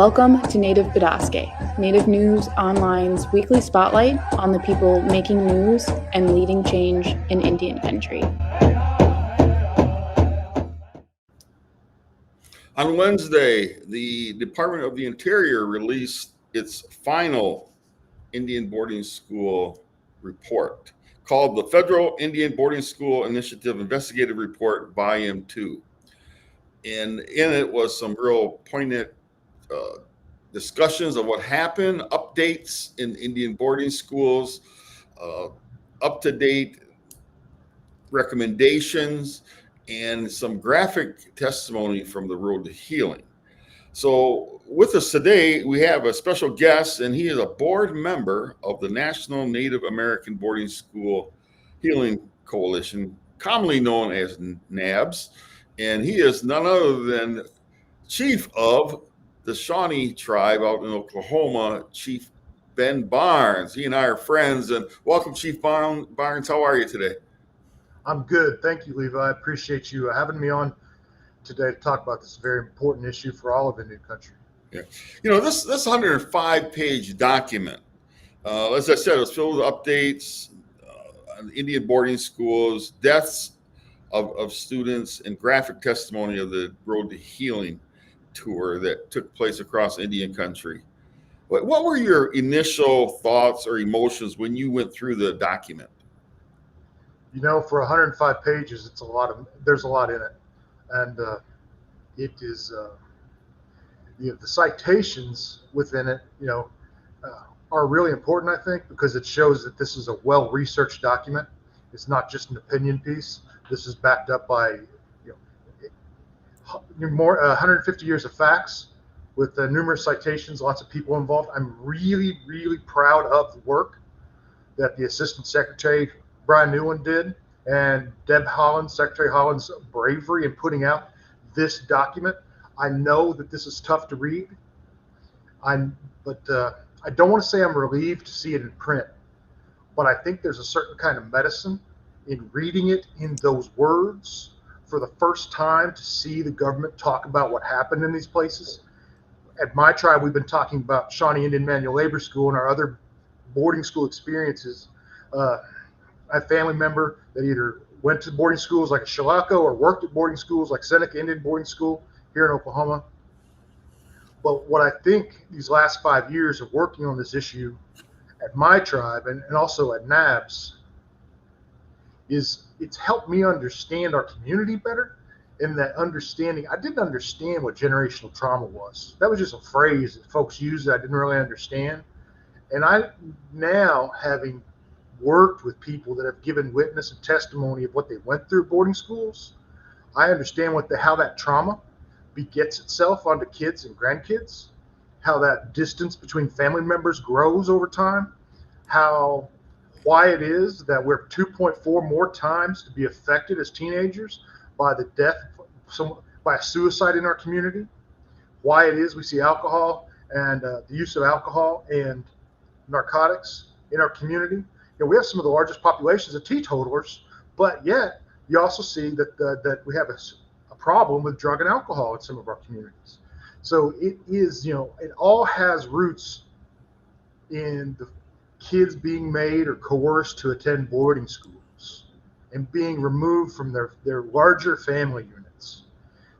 Welcome to Native Bidaské, Native News Online's weekly spotlight on the people making news and leading change in Indian country. On Wednesday, the Department of the Interior released its final Indian boarding school report called the Federal Indian Boarding School Initiative Investigative Report, Volume 2. And in it was some real poignant discussions of what happened, updates in Indian boarding schools, up-to-date recommendations, and some graphic testimony from the road to healing. So with us today, we have a special guest, and he is a board member of the National Native American Boarding School Healing Coalition, commonly known as NABS. And he is none other than chief of the Shawnee tribe out in Oklahoma, Chief Ben Barnes. He and I are friends. And welcome, Chief Barnes. How are you today? I'm good. Thank you, Levi. I appreciate you having me on today to talk about this very important issue for all of Indian country. Yeah. You know, this 105-page document, as I said, it was filled with updates on Indian boarding schools, deaths of students, and graphic testimony of the Road to Healing tour that took place across Indian country. What were your initial thoughts or emotions when you went through the document? You know, for 105 pages, there's a lot in it. And it is, the citations within it, are really important, I think, because it shows that this is a well-researched document. It's not just an opinion piece. This is backed up by, 150 years of facts with numerous citations, lots of people involved. I'm really, really proud of the work that the Assistant Secretary, Brian Newland, did, and Deb Holland, Secretary Holland's bravery in putting out this document. I know that this is tough to read, but I don't want to say I'm relieved to see it in print, but I think there's a certain kind of medicine in reading it in those words for the first time, to see the government talk about what happened in these places. At my tribe, we've been talking about Shawnee Indian Manual Labor School and our other boarding school experiences. I have a family member that either went to boarding schools like Shilako or worked at boarding schools like Seneca Indian Boarding School here in Oklahoma. But what I think these last 5 years of working on this issue at my tribe and also at NABS is it's helped me understand our community better. In that understanding, I didn't understand what generational trauma was. That was just a phrase that folks used that I didn't really understand. And I now, having worked with people that have given witness and testimony of what they went through at boarding schools, I understand how that trauma begets itself onto kids and grandkids, how that distance between family members grows over time, why it is that we're 2.4 more times to be affected as teenagers by the death by a suicide in our community, why it is we see alcohol and the use of alcohol and narcotics in our community. We have some of the largest populations of teetotalers, but yet you also see that we have a problem with drug and alcohol in some of our communities. So it is, it all has roots in the kids being made or coerced to attend boarding schools and being removed from their larger family units.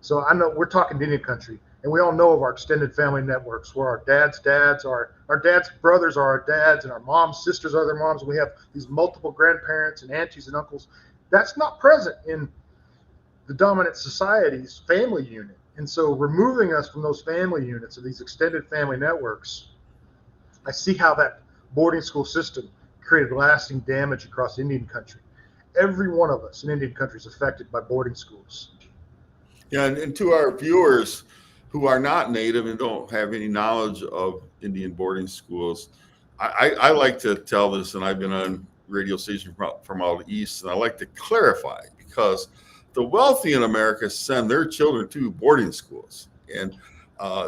So I know we're talking Indian country, and we all know of our extended family networks where our dad's dads are, our dad's brothers are our dads, and our mom's sisters are their moms, and we have these multiple grandparents and aunties and uncles. That's not present in the dominant society's family unit. And so removing us from those family units of these extended family networks, I see how that boarding school system created lasting damage across Indian country. Every one of us in Indian country is affected by boarding schools. Yeah, and to our viewers who are not Native and don't have any knowledge of Indian boarding schools, I like to tell this, and I've been on radio station from out east, and I like to clarify, because the wealthy in America send their children to boarding schools. And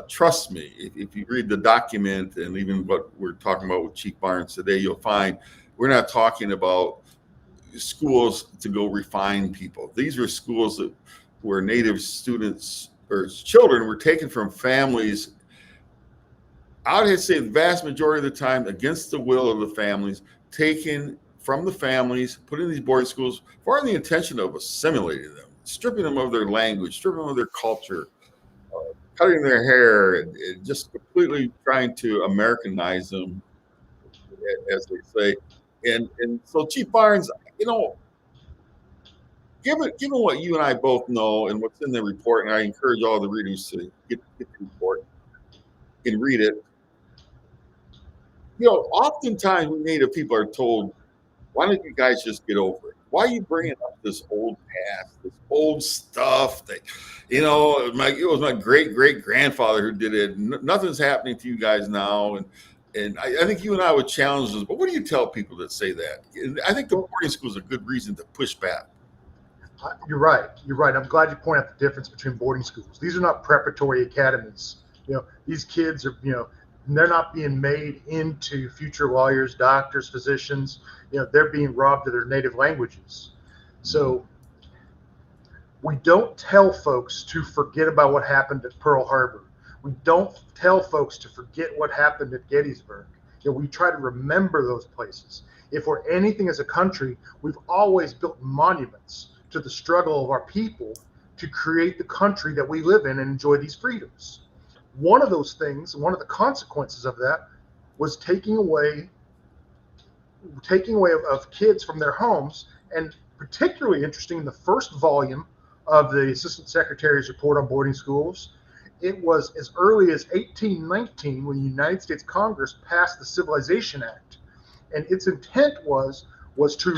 trust me, if you read the document and even what we're talking about with Chief Barnes today, you'll find we're not talking about schools to go refine people. These were schools where Native students or children were taken from families I would say the vast majority of the time against the will of the families, taken from the families, put in these boarding schools for the intention of assimilating them, stripping them of their language, stripping them of their culture, cutting their hair, and just completely trying to Americanize them, as they say. And so, Chief Barnes, you know, given what you and I both know and what's in the report, and I encourage all the readers to get the report and read it. You know, oftentimes we Native people are told, why don't you guys just get over it? Why are you bringing up this old past, this old stuff that, you know, it was my great grandfather who did it. Nothing's happening to you guys now. And I think you and I would challenge this, but what do you tell people that say that? And I think the boarding school is a good reason to push back. You're right. You're right. I'm glad you point out the difference between boarding schools. These are not preparatory academies. You know, these kids are, you know, they're not being made into future lawyers, doctors, physicians. You know, they're being robbed of their native languages. So we don't tell folks to forget about what happened at Pearl Harbor. We don't tell folks to forget what happened at Gettysburg. You know, we try to remember those places. If we're anything as a country, we've always built monuments to the struggle of our people to create the country that we live in and enjoy these freedoms. One of those things, one of the consequences of that, was taking away of kids from their homes. And particularly interesting, in the first volume of the Assistant Secretary's report on boarding schools, it was as early as 1819 when the United States Congress passed the Civilization Act, and its intent was to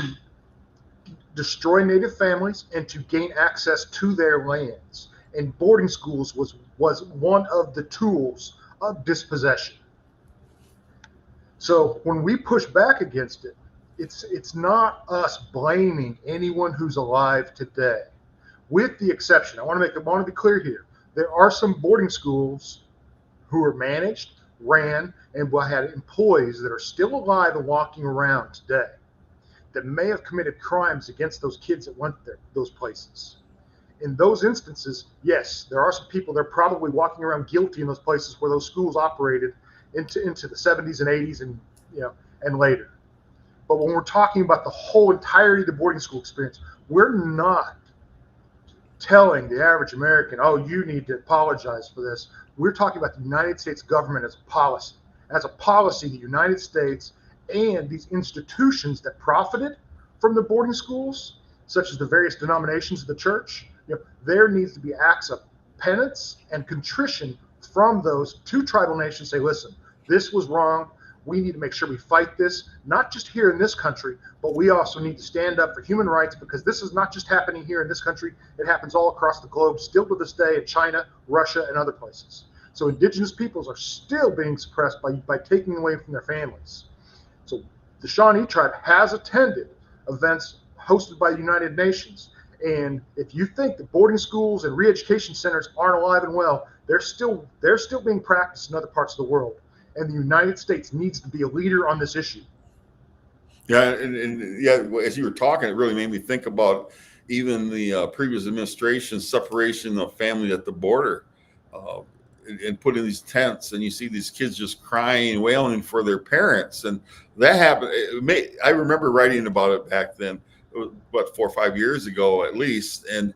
destroy Native families and to gain access to their lands. And boarding schools was one of the tools of dispossession. So when we push back against it, it's not us blaming anyone who's alive today, with the exception. I want to be clear here. There are some boarding schools who are managed, ran, and had employees that are still alive and walking around today that may have committed crimes against those kids that went there, those places. In those instances, yes, there are some people that are probably walking around guilty in those places where those schools operated into the 70s and 80s and, you know, and later. But when we're talking about the whole entirety of the boarding school experience, we're not telling the average American, oh, you need to apologize for this. We're talking about the United States government as a policy. As a policy, the United States and these institutions that profited from the boarding schools, such as the various denominations of the church, you know, there needs to be acts of penance and contrition from those two tribal nations. Say, listen, this was wrong. We need to make sure we fight this, not just here in this country, but we also need to stand up for human rights, because this is not just happening here in this country. It happens all across the globe, still to this day, in China, Russia, and other places. So indigenous peoples are still being suppressed by taking away from their families. So the Shawnee tribe has attended events hosted by the United Nations. And if you think that boarding schools and re-education centers aren't alive and well, they're still being practiced in other parts of the world. And the United States needs to be a leader on this issue. Yeah, and yeah, as you were talking, it really made me think about even the previous administration's separation of family at the border, and put in these tents, and you see these kids just crying and wailing for their parents, and that happened. I remember writing about it back then, what, 4 or 5 years ago at least, and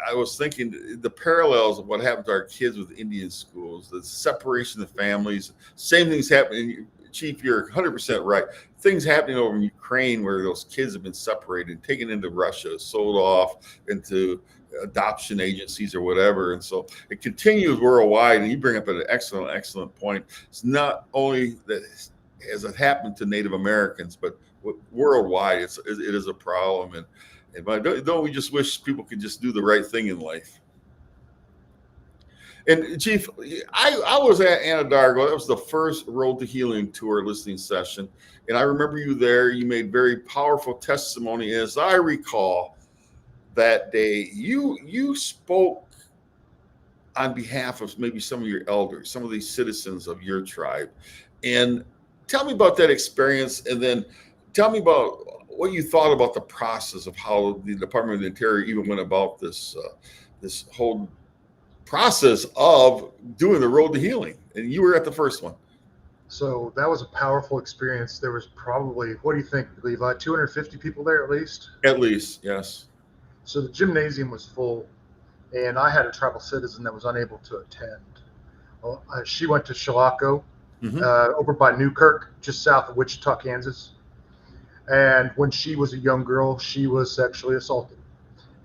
I was thinking the parallels of what happened to our kids with Indian schools, the separation of families. Same things happening. Chief, you're 100% right. Things happening over in Ukraine where those kids have been separated, taken into Russia, sold off into adoption agencies or whatever. And so it continues worldwide. And you bring up an excellent point. It's not only that has it happened to Native Americans, but worldwide, it is a problem. And don't we just wish people could just do the right thing in life? And Chief, I was at Anadarko. That was the first Road to Healing tour listening session. And I remember you there. You made very powerful testimony. As I recall, that day, you spoke on behalf of maybe some of your elders, some of these citizens of your tribe. And tell me about that experience, and then tell me about what you thought about the process of how the Department of the Interior even went about this whole process of doing the road to healing, and you were at the first one. So that was a powerful experience. There was probably, what do you think, Levi, 250 people there at least? At least, yes. So the gymnasium was full, and I had a tribal citizen that was unable to attend. Well, she went to Chilocco, over by Newkirk, just south of Wichita, Kansas. And when she was a young girl, she was sexually assaulted.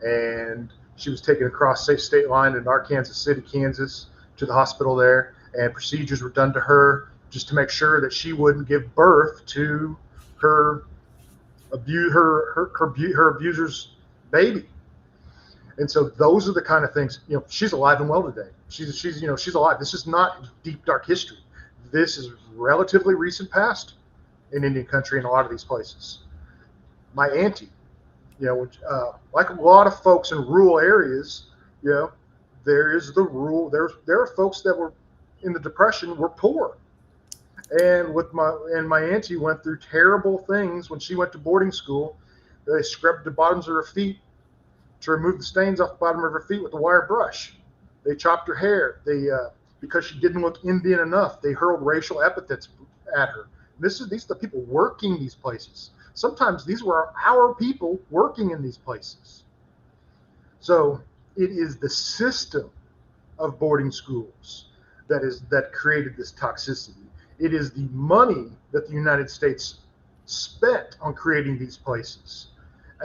And she was taken across state line in Arkansas City, Kansas, to the hospital there. And procedures were done to her just to make sure that she wouldn't give birth to her abuser's baby. And so those are the kind of things, she's alive and well today. She's alive. This is not deep, dark history. This is relatively recent past in Indian country in a lot of these places. My auntie, like a lot of folks in rural areas, there is the rule. There are folks that were in the Depression were poor. And my auntie went through terrible things when she went to boarding school. They scrubbed the bottoms of her feet to remove the stains off the bottom of her feet with a wire brush. They chopped her hair. Because she didn't look Indian enough, they hurled racial epithets at her. These are the people working these places. Sometimes these were our people working in these places. So it is the system of boarding schools that created this toxicity. It is the money that the United States spent on creating these places.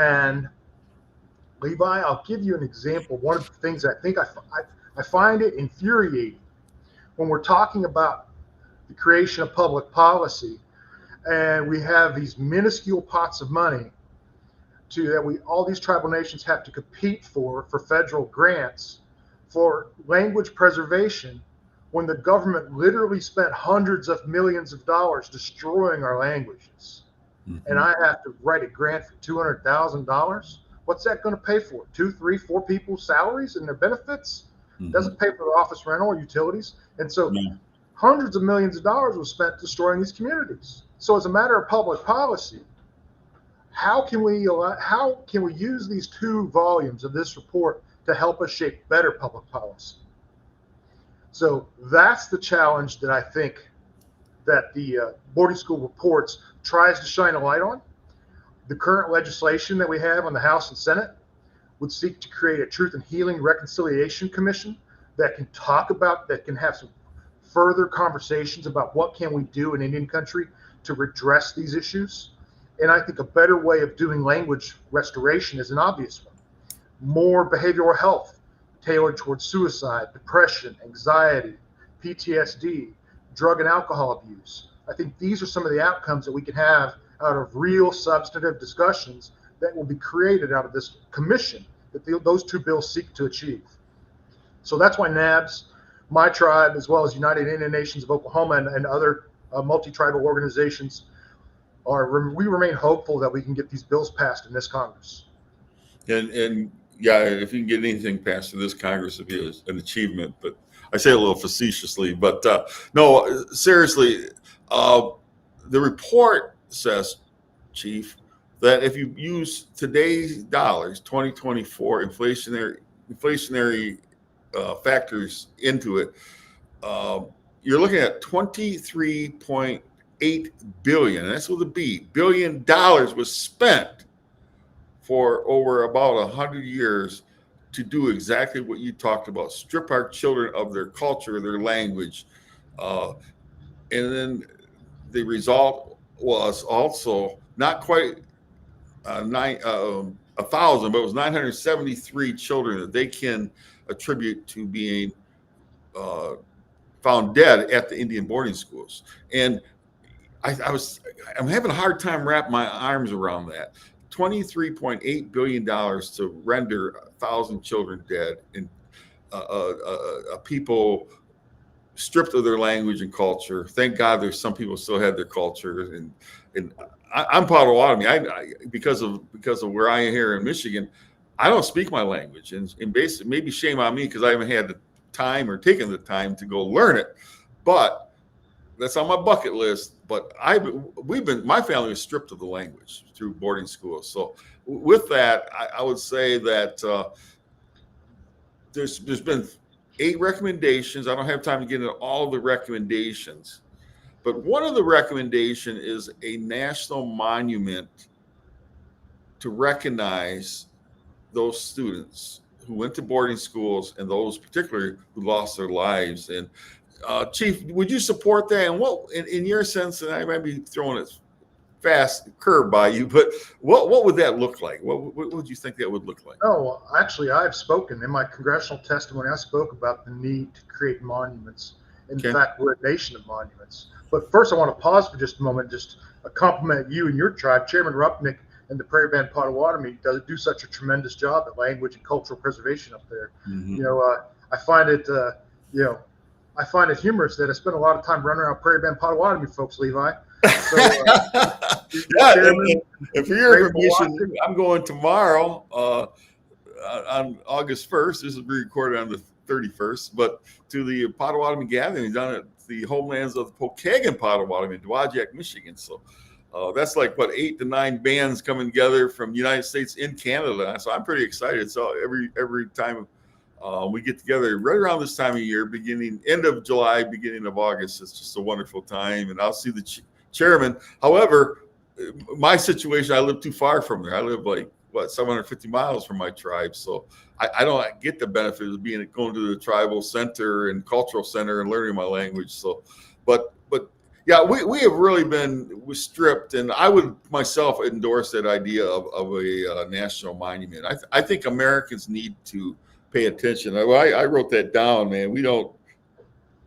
And Levi, I'll give you an example. One of the things I think I find it infuriating when we're talking about the creation of public policy, and we have these minuscule pots of money all these tribal nations have to compete for federal grants for language preservation, when the government literally spent hundreds of millions of dollars destroying our languages. And I have to write a grant for $200,000. What's that going to pay for? 2, 3, 4 people's salaries and their benefits? Doesn't pay for the office rental or utilities. And so hundreds of millions of dollars was spent destroying these communities. So as a matter of public policy, how can we use these 2 volumes of this report to help us shape better public policy? So that's the challenge that I think that the boarding school reports tries to shine a light on. The current legislation that we have on the House and Senate would seek to create a Truth and Healing Reconciliation Commission that can have some further conversations about what can we do in Indian country to redress these issues. And I think a better way of doing language restoration is an obvious one. More behavioral health tailored towards suicide, depression, anxiety, PTSD, drug and alcohol abuse. I think these are some of the outcomes that we can have out of real substantive discussions that will be created out of this commission that those 2 bills seek to achieve. So that's why NABS, my tribe, as well as United Indian Nations of Oklahoma and other multi-tribal organizations, we remain hopeful that we can get these bills passed in this Congress. And yeah, if you can get anything passed in this Congress, it'd be an achievement. But I say it a little facetiously. But no, seriously, the report says, Chief, that if you use today's dollars, 2024 inflationary factors into it, you're looking at $23.8 billion, and that's with a B, $billion was spent for over about 100 years to do exactly what you talked about: strip our children of their culture, their language, and then the result was also not quite 1,000, but it was 973 children that they can attribute to being found dead at the Indian boarding schools. And I'm having a hard time wrapping my arms around that. $23.8 billion to render 1,000 children dead, and people stripped of their language and culture. Thank God there's some people still had their culture, and I'm proud of a lot of me. Because of where I am here in Michigan, I don't speak my language, and basically maybe shame on me because I haven't had the time or taken the time to go learn it. But that's on my bucket list. But my family was stripped of the language through boarding schools. So with that, I would say that there's been 8 recommendations. I don't have time to get into all the recommendations, but one of the recommendation is a national monument to recognize those students who went to boarding schools and those particularly who lost their lives. And Chief, would you support that? And what, in your sense, and I might be throwing it fast curve by you, but what would that look like? What would you think that would look like? Oh, actually, I've spoken in my congressional testimony. I spoke about the need to create monuments. In fact, we're a nation of monuments. But first, I want to pause for just a moment, just compliment you and your tribe, Chairman Rupnick and the Prairie Band Potawatomi do such a tremendous job at language and cultural preservation up there. Mm-hmm. You know, I find it, I find it humorous that I spend a lot of time running around Prairie Band Potawatomi folks, Levi. So, yeah, and for your information, I'm going tomorrow on August 1st. This will be recorded on the 31st, but to the Potawatomi gathering done at the homelands of the Pokagon Potawatomi in Dowagiac, Michigan. So that's like, what, 8 to 9 bands coming together from the United States in Canada. So I'm pretty excited. So every time we get together right around this time of year, end of July, beginning of August, it's just a wonderful time. And I'll see the chairman. However, my situation, I live too far from there. I live like, 750 miles from my tribe. So I don't get the benefit of going to the tribal center and cultural center and learning my language. So, but yeah, we have really been stripped, and I would myself endorse that idea of a national monument. I think Americans need to pay attention. I wrote that down, man. We don't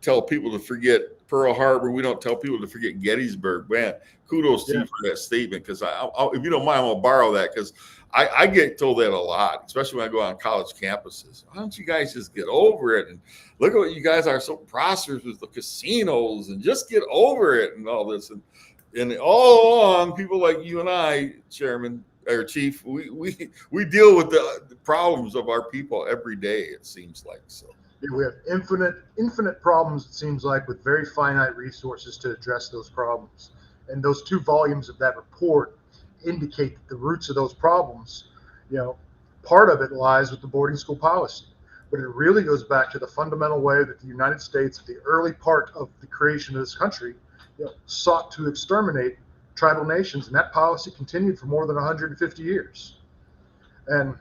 tell people to forget Pearl Harbor. We don't tell people to forget Gettysburg. Man, kudos to you for that statement, because if you don't mind, I'm going to borrow that, because I get told that a lot, especially when I go on college campuses. Why don't you guys just get over it? And look at what you guys are so prosperous with the casinos, and just get over it and all this. And all along, people like you and I, Chairman or Chief, we deal with the problems of our people every day, it seems like. So we have infinite problems, it seems like, with very finite resources to address those problems. And those 2 volumes of that report indicate that the roots of those problems, part of it lies with the boarding school policy, but it really goes back to the fundamental way that the United States, at the early part of the creation of this country, sought to exterminate tribal nations, and that policy continued for more than 150 years. And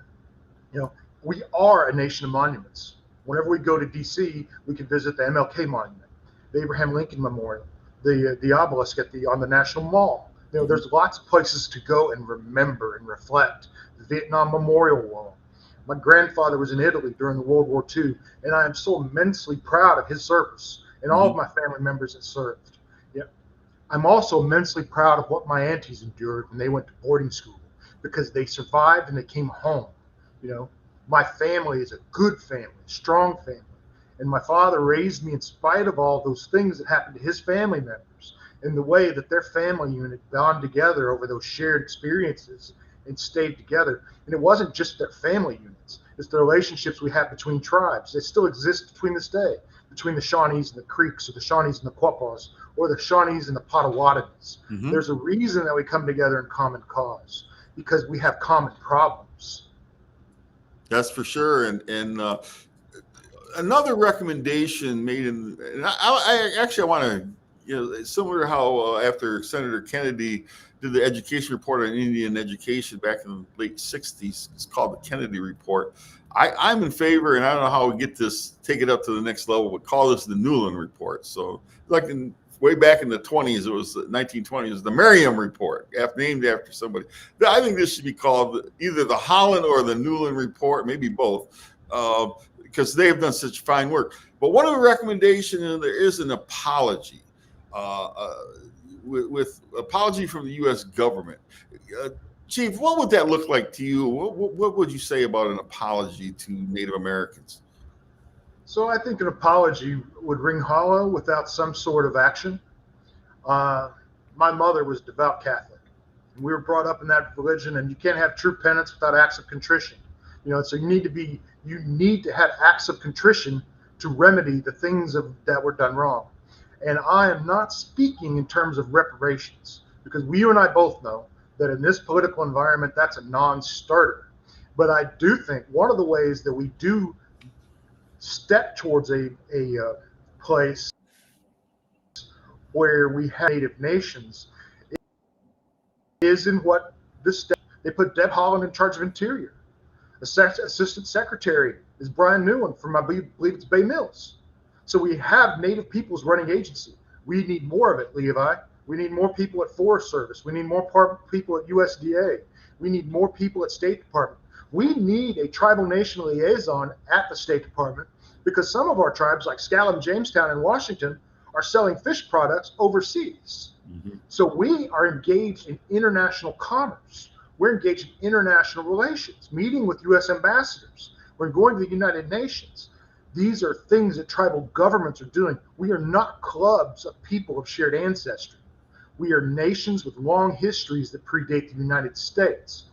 we are a nation of monuments. Whenever we go to DC, we can visit the MLK Monument, the Abraham Lincoln Memorial, the obelisk on the National Mall. There's lots of places to go and remember and reflect. The Vietnam Memorial Wall. My grandfather was in Italy during the World War II, and I am so immensely proud of his service and all of my family members that served. I'm also immensely proud of what my aunties endured when they went to boarding school, because they survived and they came home. My family is a good family, strong family, and my father raised me in spite of all those things that happened to his family members, in the way that their family unit bound together over those shared experiences and stayed together. And it wasn't just their family units, it's the relationships we have between tribes. They still exist between this day, between the Shawnees and the Creeks, or the Shawnees and the Quapaws, or the Shawnees and the Potawatomis. Mm-hmm. There's a reason that we come together in common cause, because we have common problems. That's for sure. And another recommendation made and I want to, similar to how after Senator Kennedy did the education report on Indian education back in the late 60s, it's called the Kennedy Report. I'm in favor, and I don't know how we take it up to the next level, but call this the Newland Report. So like way back in the 20s, it was the 1920s, the Merriam Report, named after somebody. I think this should be called either the Holland or the Newland Report, maybe both, because they have done such fine work. But one of the recommendations, there is an apology, with apology from the U.S. government. Chief, what would that look like to you? What would you say about an apology to Native Americans? So I think an apology would ring hollow without some sort of action. My mother was devout Catholic, and we were brought up in that religion, and you can't have true penance without acts of contrition. So you need to have acts of contrition to remedy the things that were done wrong. And I am not speaking in terms of reparations, because you and I both know that in this political environment, that's a non-starter. But I do think one of the ways that we do step towards a place where we have Native nations is in what this state, they put Deb Haaland in charge of Interior. Assistant Secretary is Brian Newen from, I believe it's Bay Mills. So we have Native peoples running agency. We need more of it, Levi. We need more people at Forest Service. We need more people at USDA. We need more people at State Department. We need a tribal nation liaison at the State Department because some of our tribes, like Scallon, Jamestown, and Washington, are selling fish products overseas. Mm-hmm. So we are engaged in international commerce. We're engaged in international relations, meeting with U.S. ambassadors. We're going to the United Nations. These are things that tribal governments are doing. We are not clubs of people of shared ancestry. We are nations with long histories that predate the United States.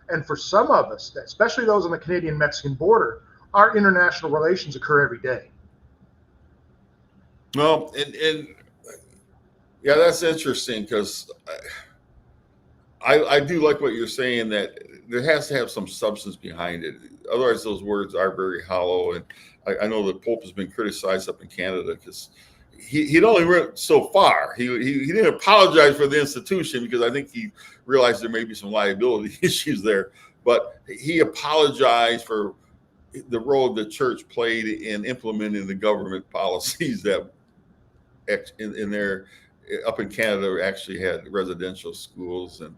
And for some of us, especially those on the Canadian-Mexican border, our international relations occur every day. Well, and yeah, that's interesting because I do like what you're saying, that there has to have some substance behind it. Otherwise, those words are very hollow. And I know the Pope has been criticized up in Canada because he only went so far. He didn't apologize for the institution because I think he realized there may be some liability issues there. But he apologized for the role the church played in implementing the government policies that in their up in Canada actually had residential schools. And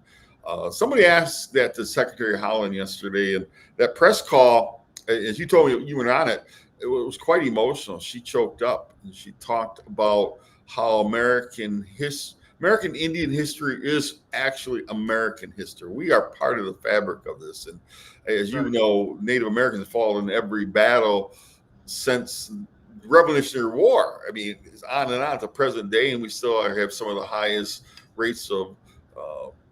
somebody asked that to Secretary Haaland yesterday, and that press call, as you told me, you were on it, it was quite emotional. She choked up and she talked about how American Indian history is actually American history. We are part of the fabric of this. And as you know, Native Americans have fought in every battle since the Revolutionary War. I mean, it's on and on to present day, and we still have some of the highest rates of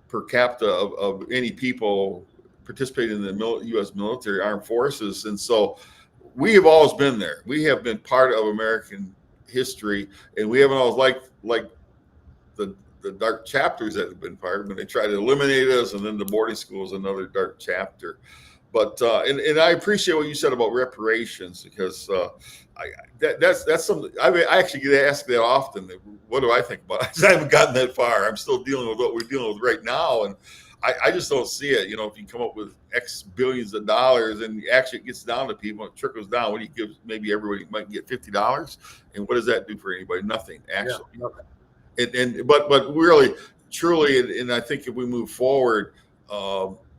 per capita of any people participating in the U.S. military armed forces. And so we have always been there. We have been part of American history, and we haven't always liked the dark chapters that have been part when they try to eliminate us, and then the boarding school is another dark chapter. But and I appreciate what you said about reparations, because that's something I actually get asked that often. What do I think about it? I haven't gotten that far. I'm still dealing with what we're dealing with right now, and I just don't see it. You know, if you come up with X billions of dollars and actually it gets down to people, it trickles down. What do you give? Maybe everybody might get $50, and what does that do for anybody? Nothing, actually. Yeah, nothing. But really, truly, and I think if we move forward,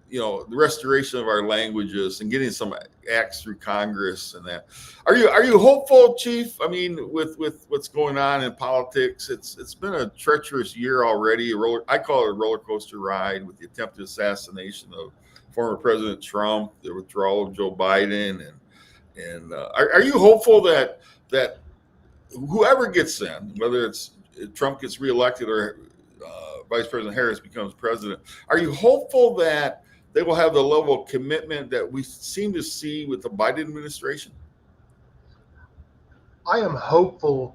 you know, the restoration of our languages and getting some acts through Congress and that. Are you hopeful, Chief? I mean, with what's going on in politics, it's been a treacherous year already. I call it a roller coaster ride with the attempted assassination of former President Trump, the withdrawal of Joe Biden, and are you hopeful that whoever gets in, whether it's Trump gets reelected or Vice President Harris becomes president, are you hopeful that they will have the level of commitment that we seem to see with the Biden administration? I am hopeful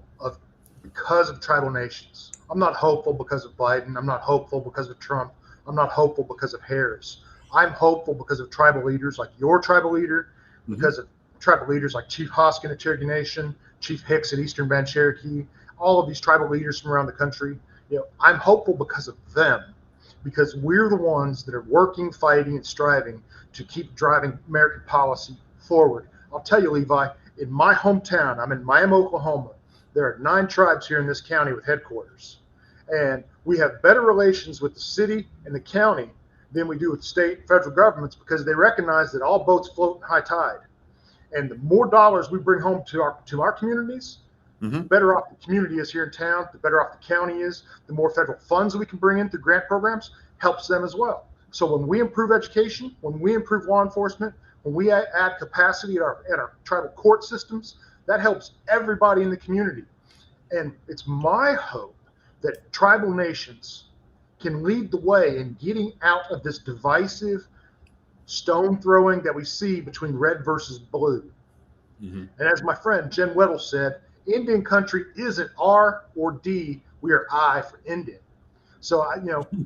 because of tribal nations. I'm not hopeful because of Biden. I'm not hopeful because of Trump. I'm not hopeful because of Harris. I'm hopeful because of tribal leaders like your tribal leader, because of tribal leaders like Chief Hoskin at Cherokee Nation, Chief Hicks at Eastern Band Cherokee, all of these tribal leaders from around the country. You know, I'm hopeful because of them, because we're the ones that are working, fighting, and striving to keep driving American policy forward. I'll tell you, Levi, in my hometown, I'm in Miami, Oklahoma. There are 9 tribes here in this county with headquarters. And we have better relations with the city and the county than we do with state and federal governments, because they recognize that all boats float in high tide. And the more dollars we bring home to our communities, the better off the community is here in town, the better off the county is, the more federal funds we can bring in through grant programs helps them as well. So when we improve education, when we improve law enforcement, when we add capacity at our tribal court systems, that helps everybody in the community. And it's my hope that tribal nations can lead the way in getting out of this divisive stone throwing that we see between red versus blue. And as my friend Jen Weddle said, Indian country isn't R or D, we are I for Indian. So,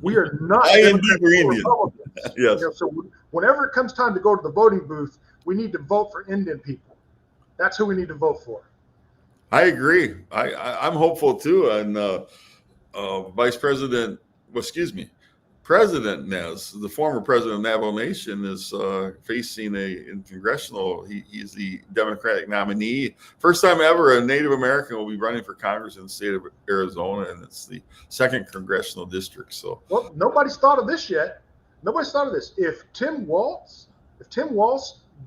we are not Democrats or Republicans. Yes. So whenever it comes time to go to the voting booth, we need to vote for Indian people. That's who we need to vote for. I agree. I'm hopeful too. And Vice President, well, excuse me, President Nez, the former president of Navajo Nation, is facing in congressional. He's the Democratic nominee. First time ever a Native American will be running for Congress in the state of Arizona, and it's the 2nd congressional district. So, well, nobody's thought of this yet. Nobody's thought of this. If Tim Walz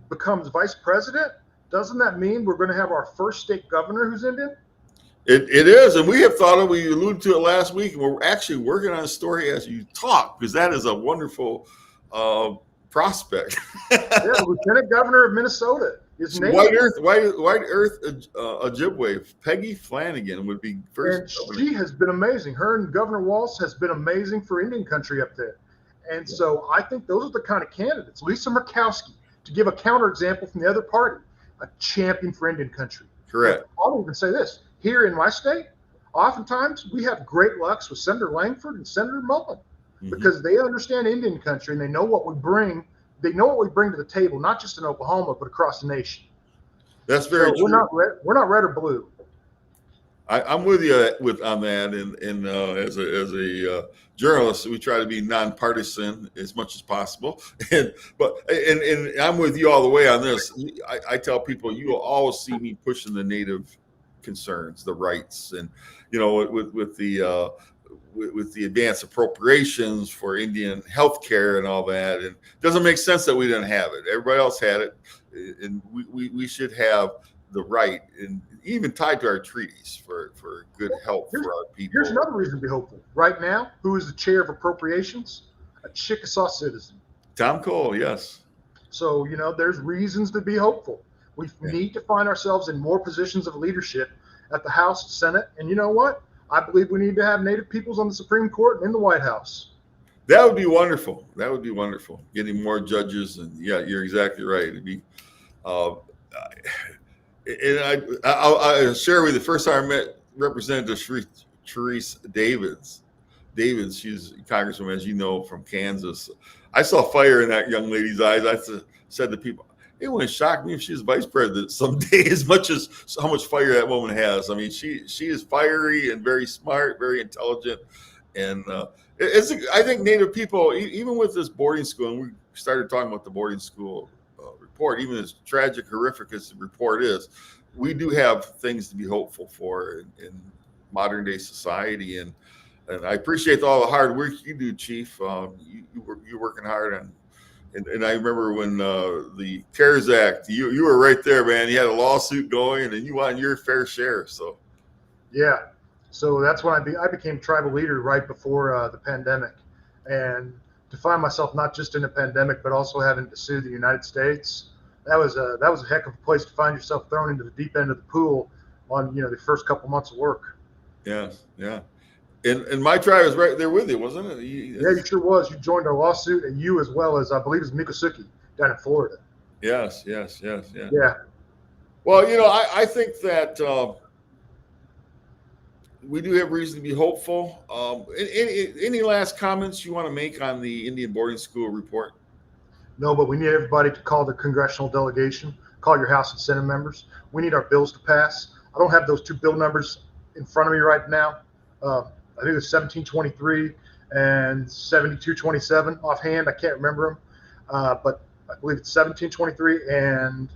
becomes vice president, doesn't that mean we're going to have our first state governor who's Indian? It is, and we have thought of. We alluded to it last week, and we're actually working on a story as you talk, because that is a wonderful prospect. Yeah, the lieutenant governor of Minnesota is named White Earth Ojibwe. Peggy Flanagan would be first. And she has been amazing. Her and Governor Walz has been amazing for Indian country up there. And so I think those are the kind of candidates. Lisa Murkowski, to give a counterexample from the other party, a champion for Indian country. Correct. I'll even say this. Here in my state, oftentimes we have great lucks with Senator Langford and Senator Mullen because they understand Indian country and they know what we bring. They know what we bring to the table, not just in Oklahoma, but across the nation. That's very true. We're not red or blue. I'm with you on that. And as a journalist, we try to be nonpartisan as much as possible. And I'm with you all the way on this. I tell people, you will always see me pushing the Native concerns, the rights, and with the advanced appropriations for Indian health care and all that. And it doesn't make sense that we didn't have it. Everybody else had it, and we should have the right, and even tied to our treaties for good health for our people. Here's another reason to be hopeful. Right now, who is the chair of appropriations? A Chickasaw citizen. Tom Cole, yes. So, there's reasons to be hopeful. We need to find ourselves in more positions of leadership at the House, Senate, and you know what? I believe we need to have Native peoples on the Supreme Court and in the White House. That would be wonderful. That would be wonderful. Getting more judges, and yeah, you're exactly right. It'd be, and I'll share with you the first time I met Representative Therese Davids. She's a congresswoman, as you know, from Kansas. I saw fire in that young lady's eyes. I said to people, it wouldn't shock me if she was vice president someday, as much as how much fire that woman has. I mean, she is fiery and very smart, very intelligent. And I think Native people, even with this boarding school, and we started talking about the boarding school report, even as tragic, horrific as the report is, we do have things to be hopeful for in modern day society. And I appreciate all the hard work you do, Chief. You're working hard on. And I remember when the CARES Act, you were right there, man. You had a lawsuit going, and you wanted your fair share. So, yeah. So that's when I became tribal leader right before the pandemic, and to find myself not just in a pandemic, but also having to sue the United States, that was a heck of a place to find yourself thrown into the deep end of the pool on the first couple months of work. Yes, yeah. And my tribe was right there with you, wasn't it? Yeah, you sure was. You joined our lawsuit, and you as well as, I believe, it's Miccosukee down in Florida. Yes. Yeah. Well, I think that we do have reason to be hopeful. Any last comments you want to make on the Indian boarding school report? No, but we need everybody to call the congressional delegation, call your House and Senate members. We need our bills to pass. I don't have those two bill numbers in front of me right now. I think it's 1723 and 7227 offhand. I can't remember them, but I believe it's 1723 and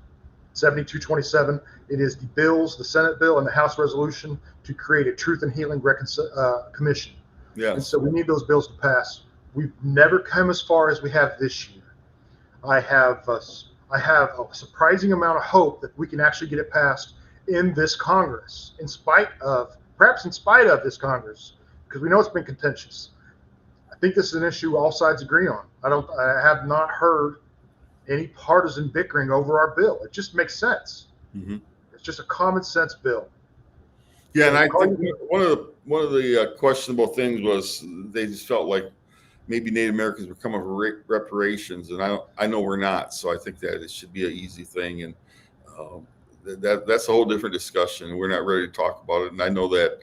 7227. It is the bills, the Senate bill and the House resolution to create a Truth and Healing Commission. Yes. And so we need those bills to pass. We've never come as far as we have this year. I have a surprising amount of hope that we can actually get it passed in this Congress, perhaps in spite of this Congress, because we know it's been contentious. I think this is an issue all sides agree on. I have not heard any partisan bickering over our bill. It just makes sense. Mm-hmm. It's just a common sense bill. Yeah, and I think one of the questionable things was they just felt like maybe Native Americans were coming for reparations, and I know we're not. So I think that it should be an easy thing, and that's a whole different discussion. We're not ready to talk about it, and I know that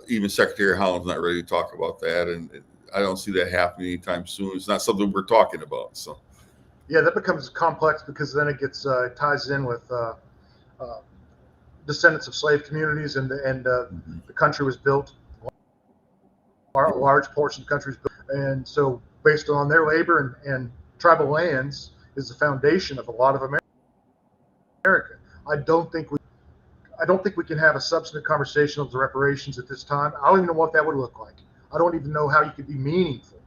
even Secretary Howland's not ready to talk about that, and I don't see that happening anytime soon. It's not something we're talking about. So, yeah, that becomes complex because then it gets ties in with descendants of slave communities, and the country was built. A large portion of the country was built, and so based on their labor and tribal lands is the foundation of a lot of America. I don't think we can have a substantive conversation of the reparations at this time. I don't even know what that would look like. I don't even know how you could be meaningful.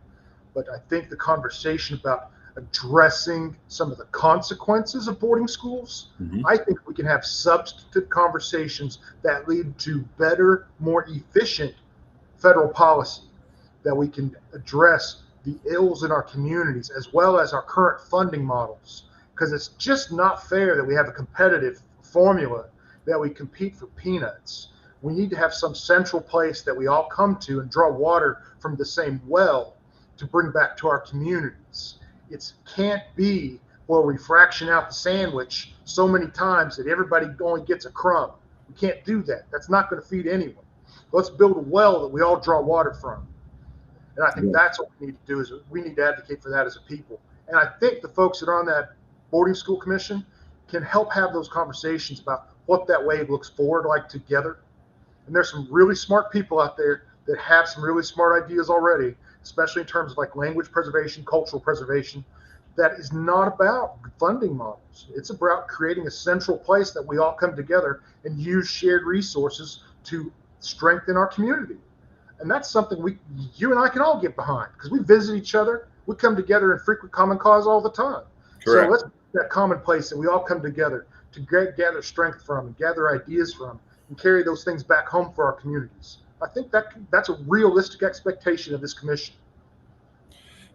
But I think the conversation about addressing some of the consequences of boarding schools, I think we can have substantive conversations that lead to better, more efficient federal policy, that we can address the ills in our communities as well as our current funding models. Because it's just not fair that we have a competitive formula that we compete for peanuts. We need to have some central place that we all come to and draw water from the same well to bring back to our communities. It can't be where we fraction out the sandwich so many times that everybody only gets a crumb. We can't do that. That's not going to feed anyone. Let's build a well that we all draw water from. And I think that's what we need to do, is we need to advocate for that as a people. And I think the folks that are on that boarding school commission can help have those conversations about what that way looks forward like together. And there's some really smart people out there that have some really smart ideas already, especially in terms of like language preservation, cultural preservation. That is not about funding models. It's about creating a central place that we all come together and use shared resources to strengthen our community. And that's something you and I can all get behind, because we visit each other. We come together in frequent common cause all the time. Correct. So let's that common place that we all come together to gather strength from and gather ideas from and carry those things back home for our communities. I think that's a realistic expectation of this commission.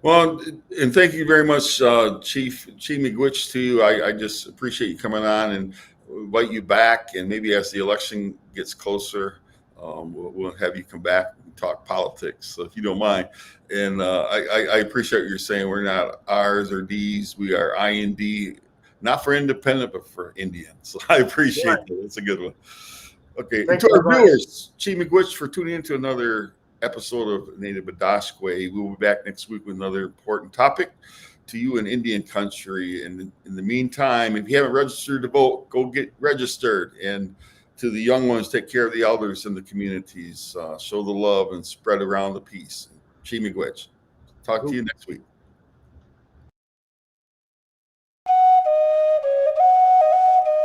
Well, and thank you very much, Chief Miigwech, to you. I just appreciate you coming on, and invite you back. And maybe as the election gets closer, we'll have you come back and talk politics, so if you don't mind. And I appreciate what you're saying. We're not R's or D's. We are IND, not for independent, but for Indian. So I appreciate that. It's a good one. Okay. And to our viewers, Chief Miigwech, for tuning into another episode of Native Bidaské. We will be back next week with another important topic to you in Indian country. And in the meantime, if you haven't registered to vote, go get registered. And to the young ones, take care of the elders in the communities, show the love and spread around the peace. Chief Miigwech. Talk to you next week.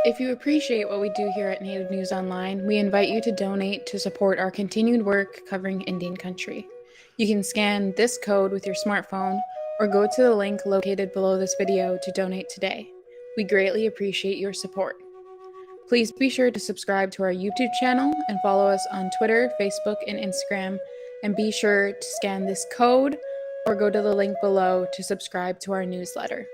If you appreciate what we do here at Native News Online, we invite you to donate to support our continued work covering Indian country. You can scan this code with your smartphone or go to the link located below this video to donate today. We greatly appreciate your support. Please be sure to subscribe to our YouTube channel and follow us on Twitter, Facebook, and Instagram. And be sure to scan this code or go to the link below to subscribe to our newsletter.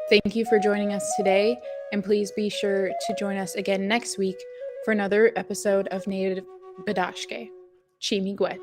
Thank you for joining us today, and please be sure to join us again next week for another episode of Native Bidaské. Chief Miigwech.